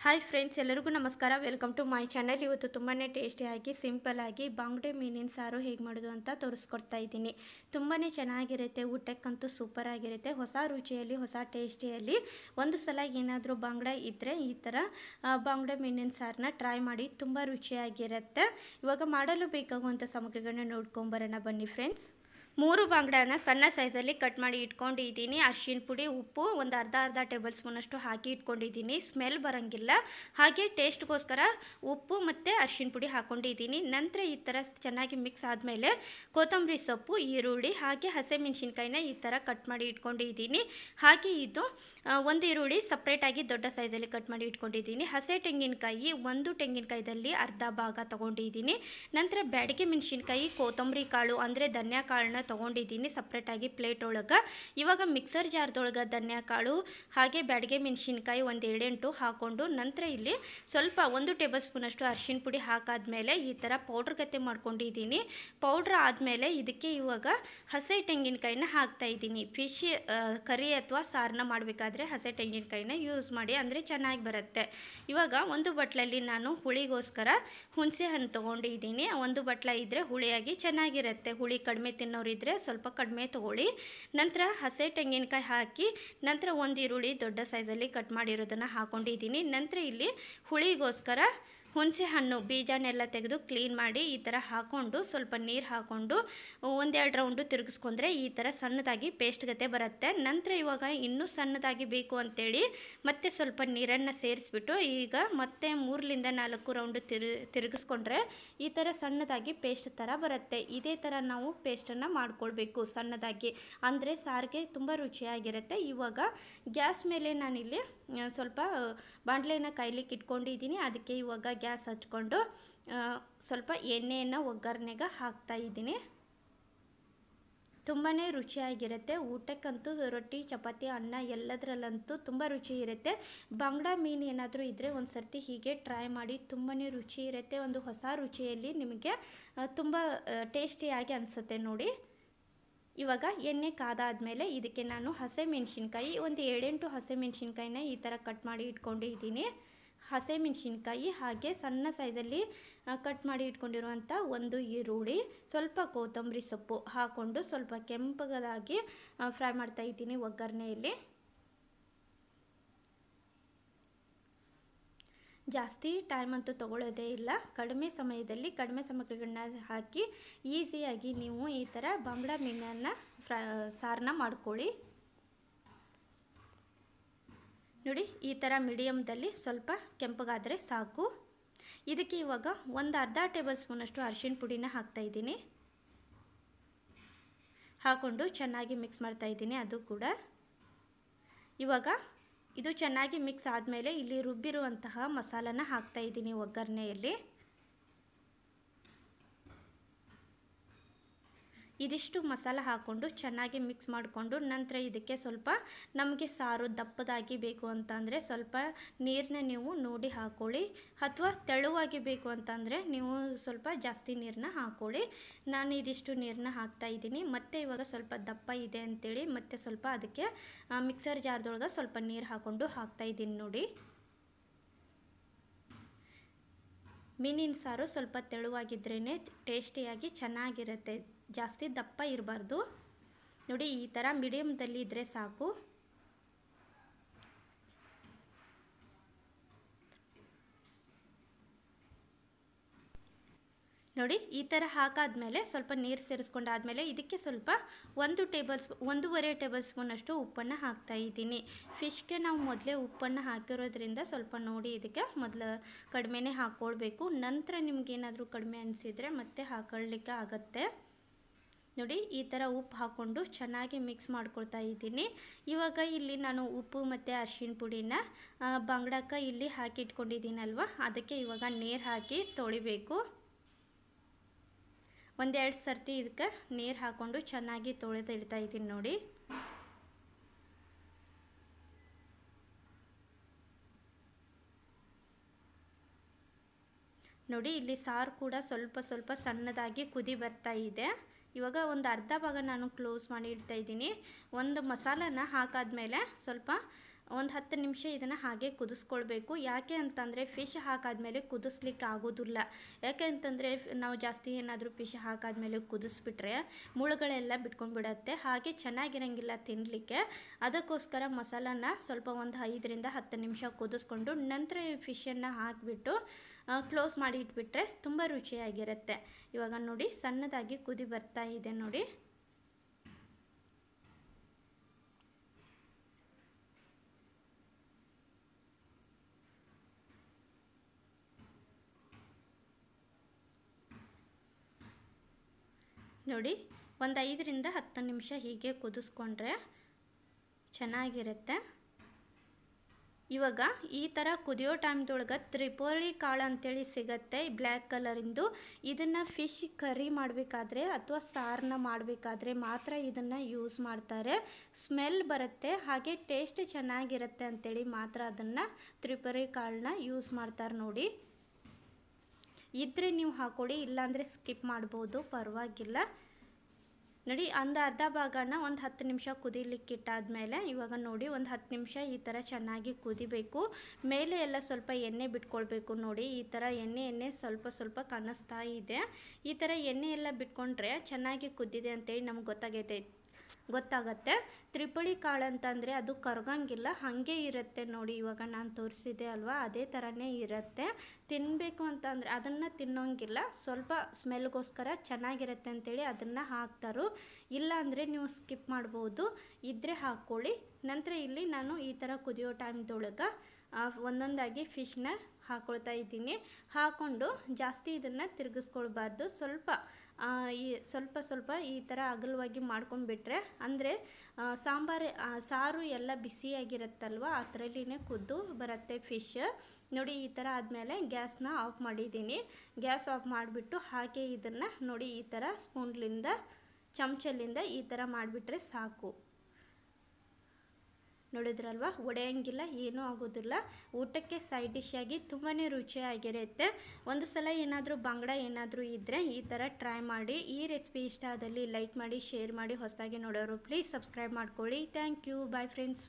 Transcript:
Hi friends, ಎಲ್ಲರಿಗೂ ನಮಸ್ಕಾರ. Welcome to my channel. ಇವತ್ತು ತುಂಬಾ ಟೇಸ್ಟಿಯಾಗಿ ಸಿಂಪಲ್ಲಾಗಿ ಬಂಗುಡೆ ಮೀನಿನ ಸಾರು ಹೇಗೆ ಮಾಡೋದು ಅಂತ ತೋರಿಸ್ಕೊಡ್ತಾ ಇದ್ದೀನಿ. ತುಂಬಾ ಚೆನ್ನಾಗಿರುತ್ತೆ, ಊಟಕ್ಕಂತೂ ಸೂಪರ್ ಆಗಿರುತ್ತೆ. ಹೊಸ ರುಚಿಯಲ್ಲಿ, ಹೊಸ ಟೇಸ್ಟಿಯಲ್ಲಿ ಒಂದು ಸಲ ಏನಾದರೂ ಬಂಗುಡೆ ಇದ್ದರೆ ಈ ಥರ ಬಂಗುಡೆ ಮೀನಿನ ಸಾರನ್ನ ಟ್ರೈ ಮಾಡಿ, ತುಂಬ ರುಚಿಯಾಗಿರುತ್ತೆ. ಇವಾಗ ಮಾಡಲು ಬೇಕಾಗುವಂಥ ಸಾಮಗ್ರಿಗಳನ್ನ ನೋಡ್ಕೊಂಬರೋಣ ಬನ್ನಿ ಫ್ರೆಂಡ್ಸ್. 3 ಬಾಂಗ್ಡಾನ ಸಣ್ಣ ಸೈಜಲ್ಲಿ ಕಟ್ ಮಾಡಿ ಇಟ್ಕೊಂಡಿದ್ದೀನಿ. ಅರಿಶಿನ ಪುಡಿ, ಉಪ್ಪು ಒಂದು ಅರ್ಧ ಟೇಬಲ್ ಸ್ಪೂನಷ್ಟು ಹಾಕಿ ಇಟ್ಕೊಂಡಿದ್ದೀನಿ. ಸ್ಮೆಲ್ ಬರೋಂಗಿಲ್ಲ. ಹಾಗೆ ಟೇಸ್ಟ್ಗೋಸ್ಕರ ಉಪ್ಪು ಮತ್ತು ಅರಿಶಿನ ಪುಡಿ ಹಾಕ್ಕೊಂಡಿದ್ದೀನಿ. ನಂತರ ಈ ಥರ ಚೆನ್ನಾಗಿ ಮಿಕ್ಸ್ ಆದಮೇಲೆ ಕೊತ್ತಂಬರಿ ಸೊಪ್ಪು, ಈರುಳ್ಳಿ ಹಾಗೆ ಹಸಿಮೆಣಸಿನ್ಕಾಯಿನ ಈ ಥರ ಕಟ್ ಮಾಡಿ ಇಟ್ಕೊಂಡಿದ್ದೀನಿ. ಹಾಗೆ ಇದು ಒಂದು ಈರುಳ್ಳಿ ಸಪ್ರೇಟಾಗಿ ದೊಡ್ಡ ಸೈಜಲ್ಲಿ ಕಟ್ ಮಾಡಿ ಇಟ್ಕೊಂಡಿದ್ದೀನಿ. ಹಸಿ ತೆಂಗಿನಕಾಯಿ, ಒಂದು ತೆಂಗಿನಕಾಯಿದಲ್ಲಿ ಅರ್ಧ ಭಾಗ ತೊಗೊಂಡಿದ್ದೀನಿ. ನಂತರ ಬ್ಯಾಡಗಿ ಮೆಣಸಿನ್ಕಾಯಿ, ಕೊತ್ತಂಬರಿ ಕಾಳು ಅಂದರೆ ಧನಿಯಾ ಕಾಳನ್ನ ತೊಗೊಂಡಿದ್ದೀನಿ ಸಪ್ರೇಟಾಗಿ ಪ್ಲೇಟ್ ಒಳಗೆ. ಇವಾಗ ಮಿಕ್ಸರ್ ಜಾರ್ದೊಳಗೆ ಧನಿಯಾ ಕಾಳು ಹಾಗೆ ಬ್ಯಾಡಗಿ ಮೆಣಸಿನ್ಕಾಯಿ ಒಂದು 7-8 ಹಾಕ್ಕೊಂಡು, ನಂತರ ಇಲ್ಲಿ ಸ್ವಲ್ಪ 1 ಟೇಬಲ್ ಸ್ಪೂನಷ್ಟು ಅರಿಶಿನ ಪುಡಿ ಹಾಕಾದ್ಮೇಲೆ ಈ ಥರ ಪೌಡ್ರ್ ಗತೆ ಮಾಡ್ಕೊಂಡಿದ್ದೀನಿ. ಪೌಡ್ರ್ ಆದಮೇಲೆ ಇದಕ್ಕೆ ಇವಾಗ ಹಸಿ ತೆಂಗಿನಕಾಯಿನ ಹಾಕ್ತಾಯಿದ್ದೀನಿ. ಫಿಶ್ ಕರಿ ಅಥವಾ ಸಾರನ್ನ ಮಾಡಬೇಕಾದ್ರೆ ಹಸಿ ತೆಂಗಿನಕಾಯಿನ ಯೂಸ್ ಮಾಡಿ, ಅಂದರೆ ಚೆನ್ನಾಗಿ ಬರುತ್ತೆ. ಇವಾಗ ಒಂದು ಬಟ್ಲಲ್ಲಿ ನಾನು ಹುಳಿಗೋಸ್ಕರ ಹುಣಸೆ ಹಣ್ಣು ತೊಗೊಂಡಿದ್ದೀನಿ. ಒಂದು ಬಟ್ಲ ಇದ್ದರೆ ಹುಳಿಯಾಗಿ ಚೆನ್ನಾಗಿರುತ್ತೆ. ಹುಳಿ ಕಡಿಮೆ ತಿನ್ನೋರಿದ್ದರೆ ಸ್ವಲ್ಪ ಕಡಿಮೆ ತೊಗೊಳ್ಳಿ. ನಂತರ ಹಸಿ ತೆಂಗಿನಕಾಯಿ ಹಾಕಿ, ನಂತರ ಒಂದು ಈರುಳ್ಳಿ ದೊಡ್ಡ ಸೈಜಲ್ಲಿ ಕಟ್ ಮಾಡಿರೋದನ್ನು ಹಾಕ್ಕೊಂಡಿದ್ದೀನಿ. ನಂತರ ಇಲ್ಲಿ ಹುಳಿಗೋಸ್ಕರ ಹುಣಸೆ ಹಣ್ಣು ಬೀಜನೆಲ್ಲ ತೆಗೆದು ಕ್ಲೀನ್ ಮಾಡಿ ಈ ಥರ ಹಾಕ್ಕೊಂಡು, ಸ್ವಲ್ಪ ನೀರು ಹಾಕ್ಕೊಂಡು 1-2 ರೌಂಡು ತಿರುಗಿಸ್ಕೊಂಡ್ರೆ ಈ ಥರ ಸಣ್ಣದಾಗಿ ಪೇಸ್ಟ್ ಗತೆ ಬರುತ್ತೆ. ನಂತರ ಇವಾಗ ಇನ್ನೂ ಸಣ್ಣದಾಗಿ ಬೇಕು ಅಂತೇಳಿ ಮತ್ತೆ ಸ್ವಲ್ಪ ನೀರನ್ನು ಸೇರಿಸ್ಬಿಟ್ಟು ಈಗ ಮತ್ತೆ 3-4 ರೌಂಡು ತಿರುಗಿಸ್ಕೊಂಡ್ರೆ ಈ ಥರ ಸಣ್ಣದಾಗಿ ಪೇಸ್ಟ್ ಥರ ಬರುತ್ತೆ. ಇದೇ ಥರ ನಾವು ಪೇಸ್ಟನ್ನು ಮಾಡ್ಕೊಳ್ಬೇಕು ಸಣ್ಣದಾಗಿ, ಅಂದರೆ ಸಾರಿಗೆ ತುಂಬ ರುಚಿಯಾಗಿರುತ್ತೆ. ಇವಾಗ ಗ್ಯಾಸ್ ಮೇಲೆ ನಾನಿಲ್ಲಿ ಸ್ವಲ್ಪ ಬಾಣಲೆನ ಕಾಯ್ಲಿಕ್ಕೆ ಇಟ್ಕೊಂಡಿದ್ದೀನಿ. ಅದಕ್ಕೆ ಇವಾಗ ಗ್ಯಾಸ್ ಹಚ್ಕೊಂಡು ಸ್ವಲ್ಪ ಎಣ್ಣೆಯನ್ನು ಒಗ್ಗರಣೆಗೆ ಹಾಕ್ತಾಯಿದ್ದೀನಿ. ತುಂಬಾ ರುಚಿಯಾಗಿರುತ್ತೆ. ಊಟಕ್ಕಂತೂ ರೊಟ್ಟಿ, ಚಪಾತಿ, ಅನ್ನ ಎಲ್ಲದರಲ್ಲಂತೂ ತುಂಬ ರುಚಿ ಇರುತ್ತೆ. ಬಂಗುಡೆ ಮೀನು ಏನಾದರೂ ಇದ್ದರೆ ಒಂದು ಸರ್ತಿ ಹೀಗೆ ಟ್ರೈ ಮಾಡಿ, ತುಂಬಾ ರುಚಿ ಇರುತ್ತೆ. ಒಂದು ಹೊಸ ರುಚಿಯಲ್ಲಿ ನಿಮಗೆ ತುಂಬ ಟೇಸ್ಟಿಯಾಗಿ ಅನಿಸುತ್ತೆ ನೋಡಿ. ಇವಾಗ ಎಣ್ಣೆ ಕಾದಾದಮೇಲೆ ಇದಕ್ಕೆ ನಾನು ಹಸಿಮೆಣಸಿನ್ಕಾಯಿ ಒಂದು 7-8 ಹಸಿಮೆಣಸಿನ್ಕಾಯಿನ ಈ ಥರ ಕಟ್ ಮಾಡಿ ಇಟ್ಕೊಂಡಿದ್ದೀನಿ. ಹಸಿಮೆಣಸಿನ್ಕಾಯಿ ಹಾಗೆ ಸಣ್ಣ ಸೈಜಲ್ಲಿ ಕಟ್ ಮಾಡಿ ಇಟ್ಕೊಂಡಿರುವಂಥ ಒಂದು ಈರುಳ್ಳಿ, ಸ್ವಲ್ಪ ಕೊತ್ತಂಬರಿ ಸೊಪ್ಪು ಹಾಕ್ಕೊಂಡು ಸ್ವಲ್ಪ ಕೆಂಪಗಾಗಿ ಫ್ರೈ ಮಾಡ್ತಾಯಿದ್ದೀನಿ ಒಗ್ಗರಣೆಯಲ್ಲಿ. ಜಾಸ್ತಿ ಟೈಮ್ ಅಂತೂ ತೊಗೊಳ್ಳೋದೇ ಇಲ್ಲ. ಕಡಿಮೆ ಸಮಯದಲ್ಲಿ ಕಡಿಮೆ ಸಾಮಗ್ರಿಗಳನ್ನ ಹಾಕಿ ಈಸಿಯಾಗಿ ನೀವು ಈ ಥರ ಬಂಗುಡೆ ಮೀನನ್ನು ಸಾರನ್ನ ಮಾಡ್ಕೊಳ್ಳಿ. ನೋಡಿ, ಈ ಥರ ಮೀಡಿಯಮ್ದಲ್ಲಿ ಸ್ವಲ್ಪ ಕೆಂಪಗಾದರೆ ಸಾಕು. ಇದಕ್ಕೆ ಇವಾಗ ಒಂದು ಅರ್ಧ ಟೇಬಲ್ ಸ್ಪೂನಷ್ಟು ಅರಿಶಿನ ಪುಡಿನ ಹಾಕ್ತಾಯಿದ್ದೀನಿ. ಹಾಕ್ಕೊಂಡು ಚೆನ್ನಾಗಿ ಮಿಕ್ಸ್ ಮಾಡ್ತಾಯಿದ್ದೀನಿ. ಅದು ಕೂಡ ಇವಾಗ ಇದು ಚೆನ್ನಾಗಿ ಮಿಕ್ಸ್ ಆದಮೇಲೆ ಇಲ್ಲಿ ರುಬ್ಬಿರುವಂತಹ ಮಸಾಲನ ಹಾಕ್ತಾಯಿದ್ದೀನಿ ಒಗ್ಗರಣೆಯಲ್ಲಿ. ಇದಿಷ್ಟು ಮಸಾಲ ಹಾಕ್ಕೊಂಡು ಚೆನ್ನಾಗಿ ಮಿಕ್ಸ್ ಮಾಡಿಕೊಂಡು, ನಂತರ ಇದಕ್ಕೆ ಸ್ವಲ್ಪ ನಮಗೆ ಸಾರು ದಪ್ಪದಾಗಿ ಬೇಕು ಅಂತಂದರೆ ಸ್ವಲ್ಪ ನೀರನ್ನ ನೀವು ನೋಡಿ ಹಾಕ್ಕೊಳ್ಳಿ, ಅಥವಾ ತೆಳುವಾಗಿ ಬೇಕು ಅಂತಂದರೆ ನೀವು ಸ್ವಲ್ಪ ಜಾಸ್ತಿ ನೀರನ್ನ ಹಾಕ್ಕೊಳ್ಳಿ. ನಾನು ಇದಿಷ್ಟು ನೀರನ್ನ ಹಾಕ್ತಾಯಿದ್ದೀನಿ. ಮತ್ತು ಇವಾಗ ಸ್ವಲ್ಪ ದಪ್ಪ ಇದೆ ಅಂತೇಳಿ ಮತ್ತೆ ಸ್ವಲ್ಪ ಅದಕ್ಕೆ ಮಿಕ್ಸರ್ ಜಾರ್ದೊಳಗೆ ಸ್ವಲ್ಪ ನೀರು ಹಾಕ್ಕೊಂಡು ಹಾಕ್ತಾಯಿದ್ದೀನಿ ನೋಡಿ. ಮೀನಿನ ಸಾರು ಸ್ವಲ್ಪ ತೆಳುವಾಗಿದ್ರೇ ಟೇಸ್ಟಿಯಾಗಿ ಚೆನ್ನಾಗಿರುತ್ತೆ, ಜಾಸ್ತಿ ದಪ್ಪ ಇರಬಾರ್ದು. ನೋಡಿ, ಈ ಥರ ಮೀಡಿಯಮ್ದಲ್ಲಿ ಇದ್ದರೆ ಸಾಕು. ನೋಡಿ, ಈ ಥರ ಹಾಕಾದ್ಮೇಲೆ ಸ್ವಲ್ಪ ನೀರು ಸೇರಿಸ್ಕೊಂಡಾದ್ಮೇಲೆ ಇದಕ್ಕೆ ಸ್ವಲ್ಪ 1.5 ಟೇಬಲ್ ಸ್ಪೂನಷ್ಟು ಉಪ್ಪನ್ನು ಹಾಕ್ತಾಯಿದ್ದೀನಿ. ಫಿಶ್ಗೆ ನಾವು ಮೊದಲೇ ಉಪ್ಪನ್ನು ಹಾಕಿರೋದ್ರಿಂದ ಸ್ವಲ್ಪ ನೋಡಿ ಇದಕ್ಕೆ ಮೊದಲು ಕಡಿಮೆನೇ ಹಾಕ್ಕೊಳ್ಬೇಕು. ನಂತರ ನಿಮಗೇನಾದರೂ ಕಡಿಮೆ ಅನಿಸಿದರೆ ಮತ್ತೆ ಹಾಕೊಳ್ಳಿಕ್ಕೆ ಆಗುತ್ತೆ. ನೋಡಿ, ಈ ಥರ ಉಪ್ಪು ಹಾಕ್ಕೊಂಡು ಚೆನ್ನಾಗಿ ಮಿಕ್ಸ್ ಮಾಡ್ಕೊಳ್ತಾ ಇದ್ದೀನಿ. ಇವಾಗ ಇಲ್ಲಿ ನಾನು ಉಪ್ಪು ಮತ್ತು ಅರಿಶಿನ ಪುಡಿನ ಬಂಗುಡಕ್ಕೆ ಇಲ್ಲಿ ಹಾಕಿ ಇಟ್ಕೊಂಡಿದ್ದೀನಲ್ವ, ಅದಕ್ಕೆ ಇವಾಗ ನೀರು ಹಾಕಿ ತೊಳಿಬೇಕು. 1-2 ಸರ್ತಿ ಇದಕ್ಕೆ ನೀರು ಹಾಕ್ಕೊಂಡು ಚೆನ್ನಾಗಿ ತೊಳೆದು ಇಡ್ತಾ ಇದ್ದೀನಿ ನೋಡಿ. ನೋಡಿ, ಇಲ್ಲಿ ಸಾರು ಕೂಡ ಸ್ವಲ್ಪ ಸಣ್ಣದಾಗಿ ಕುದಿ ಬರ್ತಾ ಇದೆ. ಇವಾಗ ಒಂದು ಅರ್ಧ ಭಾಗ ನಾನು ಕ್ಲೋಸ್ ಮಾಡಿ ಇಡ್ತಾ ಇದ್ದೀನಿ. ಒಂದು ಮಸಾಲನ ಹಾಕಾದ್ಮೇಲೆ ಸ್ವಲ್ಪ ಒಂದು 10 ನಿಮಿಷ ಇದನ್ನು ಹಾಗೆ ಕುದಿಸ್ಕೊಳ್ಬೇಕು. ಯಾಕೆ ಅಂತಂದರೆ ಫಿಶ್ ಹಾಕಾದ್ಮೇಲೆ ಕುದಿಸ್ಲಿಕ್ಕೆ ಆಗೋದಿಲ್ಲ. ಯಾಕೆ ಅಂತಂದರೆ ನಾವು ಜಾಸ್ತಿ ಏನಾದರೂ ಫಿಶ್ ಹಾಕಾದ್ಮೇಲೆ ಕುದಿಸ್ಬಿಟ್ರೆ ಮುಳುಗಳೆಲ್ಲ ಬಿಟ್ಕೊಂಡ್ಬಿಡತ್ತೆ, ಹಾಗೆ ಚೆನ್ನಾಗಿರಂಗಿಲ್ಲ ತಿನ್ನಲಿಕ್ಕೆ. ಅದಕ್ಕೋಸ್ಕರ ಮಸಾಲಾನ ಸ್ವಲ್ಪ ಒಂದು 5ರಿಂದ 10 ನಿಮಿಷ ಕುದಿಸ್ಕೊಂಡು ನಂತರ ಫಿಶನ್ನು ಹಾಕಿಬಿಟ್ಟು ಕ್ಲೋಸ್ ಮಾಡಿ ಇಟ್ಬಿಟ್ರೆ ತುಂಬ ರುಚಿಯಾಗಿರುತ್ತೆ. ಇವಾಗ ನೋಡಿ ಸಣ್ಣದಾಗಿ ಕುದಿ ಬರ್ತಾ ಇದೆ ನೋಡಿ. ನೋಡಿ ಒಂದು 5ರಿಂದ 10 ನಿಮಿಷ ಹೀಗೆ ಕುದಿಸ್ಕೊಂಡ್ರೆ ಚೆನ್ನಾಗಿರುತ್ತೆ. ಇವಾಗ ಈ ಥರ ಕುದಿಯೋ ಟೈಮ್ದೊಳಗೆ ತ್ರಿಪೋಳಿ ಕಾಳು ಅಂತೇಳಿ ಸಿಗತ್ತೆ ಬ್ಲ್ಯಾಕ್ ಕಲರಿಂದು. ಇದನ್ನು ಫಿಶ್ ಕರಿ ಮಾಡಬೇಕಾದ್ರೆ ಅಥವಾ ಸಾರನ್ನ ಮಾಡಬೇಕಾದ್ರೆ ಮಾತ್ರ ಇದನ್ನು ಯೂಸ್ ಮಾಡ್ತಾರೆ. ಸ್ಮೆಲ್ ಬರುತ್ತೆ, ಹಾಗೆ ಟೇಸ್ಟ್ ಚೆನ್ನಾಗಿರುತ್ತೆ ಅಂತೇಳಿ ಮಾತ್ರ ಅದನ್ನು ತ್ರಿಪೋಳಿ ಕಾಳನ್ನ ಯೂಸ್ ಮಾಡ್ತಾರೆ ನೋಡಿ. ಇದ್ದರೆ ನೀವು ಹಾಕೊಳ್ಳಿ, ಇಲ್ಲಾಂದರೆ ಸ್ಕಿಪ್ ಮಾಡ್ಬೋದು, ಪರವಾಗಿಲ್ಲ. ನೋಡಿ ಒಂದು ಅರ್ಧ ಭಾಗನ ಒಂದು 10 ನಿಮಿಷ ಕುದಿಲಿಕ್ಕೆ ಇಟ್ಟಾದ್ಮೇಲೆ ಇವಾಗ ನೋಡಿ ಒಂದು 10 ನಿಮಿಷ ಈ ಥರ ಚೆನ್ನಾಗಿ ಕುದಿಬೇಕು. ಮೇಲೆ ಎಲ್ಲ ಸ್ವಲ್ಪ ಎಣ್ಣೆ ಬಿಟ್ಕೊಳ್ಬೇಕು ನೋಡಿ. ಈ ಥರ ಎಣ್ಣೆ ಸ್ವಲ್ಪ ಸ್ವಲ್ಪ ಕಾಣಿಸ್ತಾ ಇದೆ. ಈ ಥರ ಎಣ್ಣೆ ಎಲ್ಲ ಬಿಟ್ಕೊಂಡ್ರೆ ಚೆನ್ನಾಗಿ ಕುದ್ದಿದೆ ಅಂತೇಳಿ ನಮ್ಗೆ ಗೊತ್ತಾಗತ್ತೆ. ತ್ರಿಪೋಳಿ ಕಾಳು ಅಂತಂದರೆ ಅದು ಕರಗಂಗಿಲ್ಲ, ಹಾಗೆ ಇರುತ್ತೆ ನೋಡಿ. ಇವಾಗ ನಾನು ತೋರಿಸಿದೆ ಅಲ್ವಾ, ಅದೇ ಥರನೇ ಇರುತ್ತೆ. ತಿನ್ನಬೇಕು ಅಂತಂದರೆ ಅದನ್ನು ತಿನ್ನೋಂಗಿಲ್ಲ, ಸ್ವಲ್ಪ ಸ್ಮೆಲ್ಗೋಸ್ಕರ ಚೆನ್ನಾಗಿರುತ್ತೆ ಅಂತೇಳಿ ಅದನ್ನು ಹಾಕ್ತಾರೋ. ಇಲ್ಲ ಅಂದರೆ ನೀವು ಸ್ಕಿಪ್ ಮಾಡ್ಬೋದು, ಇದ್ದರೆ ಹಾಕ್ಕೊಳ್ಳಿ. ನಂತರ ಇಲ್ಲಿ ನಾನು ಈ ಥರ ಕುದಿಯೋ ಟೈಮ್ದೊಳಗೆ ಒಂದೊಂದಾಗಿ ಫಿಶ್ನ ಹಾಕ್ಕೊಳ್ತಾ ಇದ್ದೀನಿ. ಹಾಕ್ಕೊಂಡು ಜಾಸ್ತಿ ಇದನ್ನು ತಿರುಗಿಸ್ಕೊಳ್ಬಾರ್ದು, ಸ್ವಲ್ಪ ಈ ಥರ ಅಗಲವಾಗಿ ಮಾಡ್ಕೊಂಡ್ಬಿಟ್ರೆ ಅಂದರೆ ಸಾರು ಎಲ್ಲ ಬಿಸಿಯಾಗಿರುತ್ತಲ್ವ, ಅದರಲ್ಲಿನೇ ಕುದ್ದು ಬರುತ್ತೆ ಫಿಶ್. ನೋಡಿ ಈ ಥರ ಆದಮೇಲೆ ಗ್ಯಾಸ್ನ ಆಫ್ ಮಾಡಿದ್ದೀನಿ. ಗ್ಯಾಸ್ ಆಫ್ ಮಾಡಿಬಿಟ್ಟು ಹಾಗೆ ಇದನ್ನು ನೋಡಿ ಈ ಥರ ಚಮಚಲ್ಲಿಂದ ಈ ಥರ ಮಾಡಿಬಿಟ್ರೆ ಸಾಕು. ನೋಡಿದ್ರಲ್ವ, ಒಡೆಯಂಗಿಲ್ಲ, ಏನೂ ಆಗೋದಿಲ್ಲ. ಊಟಕ್ಕೆ ಸೈಡ್ ಡಿಶ್ ಆಗಿ ತುಂಬಾ ರುಚಿಯಾಗಿರುತ್ತೆ. ಒಂದು ಸಲ ಏನಾದರೂ ಬಂಗಡ ಏನಾದರೂ ಇದ್ದರೆ ಈ ಥರ ಟ್ರೈ ಮಾಡಿ. ಈ ರೆಸಿಪಿ ಇಷ್ಟ ಆದಲ್ಲಿ ಲೈಕ್ ಮಾಡಿ, ಶೇರ್ ಮಾಡಿ. ಹೊಸದಾಗಿ ನೋಡೋರು ಪ್ಲೀಸ್ ಸಬ್ಸ್ಕ್ರೈಬ್ ಮಾಡ್ಕೊಳ್ಳಿ. Thank you. Bye friends.